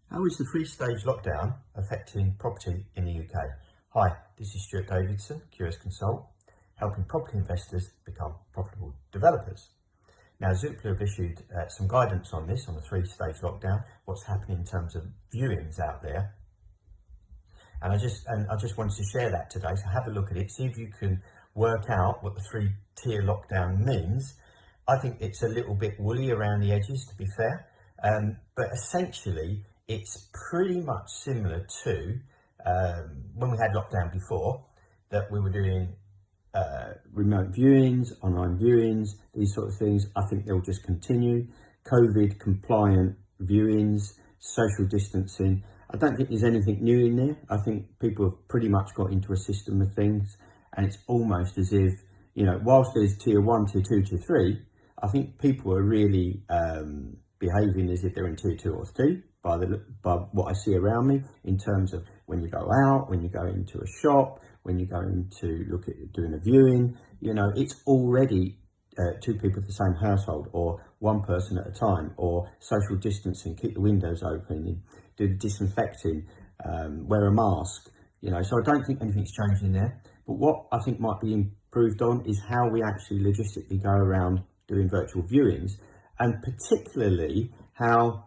How is the three-stage lockdown affecting property in the UK? Hi, this is Stuart Davidson, QS Consult, helping property investors become profitable developers. Now, Zoopla have issued some guidance on this, on the three-stage lockdown, what's happening in terms of viewings out there. And I just wanted to share that today, so have a look at it, see if you can work out what the three-tier lockdown means. I think it's a little bit woolly around the edges, to be fair, but essentially it's pretty much similar to when we had lockdown before, that we were doing remote viewings, online viewings, these sort of things. I think they'll just continue. COVID compliant viewings, social distancing. I don't think there's anything new in there. I think people have pretty much got into a system of things, and it's almost as if, you know, whilst there's tier 1, tier 2, tier 3, I think people are really behaving as if they're in tier 2 or 3 by what I see around me, in terms of when you go out, when you go into a shop, when you go into look at doing a viewing. You know, it's already two people of the same household, or one person at a time, or social distancing, keep the windows open, do the disinfecting, wear a mask, you know. So I don't think anything's changing there. But what I think might be improved on is how we actually logistically go around doing virtual viewings, and particularly how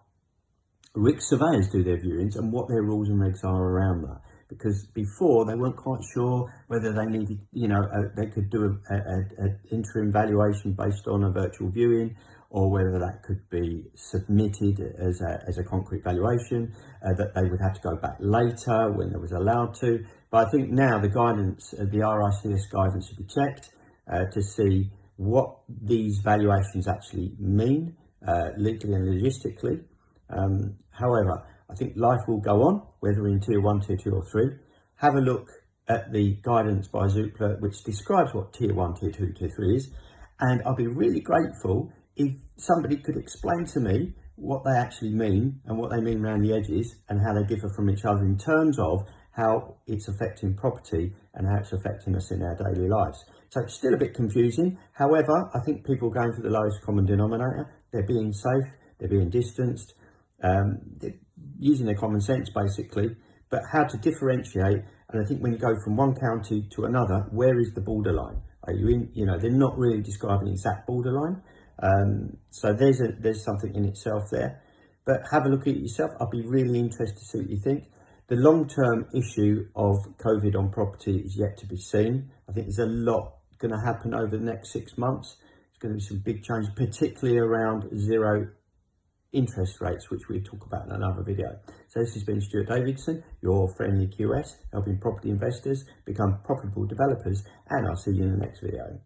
RIC surveyors do their viewings and what their rules and regs are around that. Because before, they weren't quite sure whether they needed, you know, they could do an interim valuation based on a virtual viewing, or whether that could be submitted as a concrete valuation, that they would have to go back later when they was allowed to. But I think now the guidance, the RICS guidance, should be checked to see what these valuations actually mean legally and logistically. However, I think life will go on, whether in tier 1, tier 2 or 3. Have a look at the guidance by Zoopla, which describes what tier 1, tier 2, tier 3 is. And I'll be really grateful if somebody could explain to me what they actually mean, and what they mean around the edges, and how they differ from each other in terms of how it's affecting property and how it's affecting us in our daily lives. So it's still a bit confusing. However, I think people are going for the lowest common denominator. They're being safe, they're being distanced, they're using their common sense basically, but how to differentiate. And I think when you go from one county to another, where is the borderline? Are you in, you know, they're not really describing the exact borderline. So there's something in itself there, but have a look at it yourself. I'll be really interested to see what you think. The long-term issue of COVID on property is yet to be seen. I think there's a lot going to happen over the next 6 months. There's going to be some big changes, particularly around zero interest rates, which we'll talk about in another video. So this has been Stuart Davidson, your friendly QS, helping property investors become profitable developers, and I'll see you in the next video.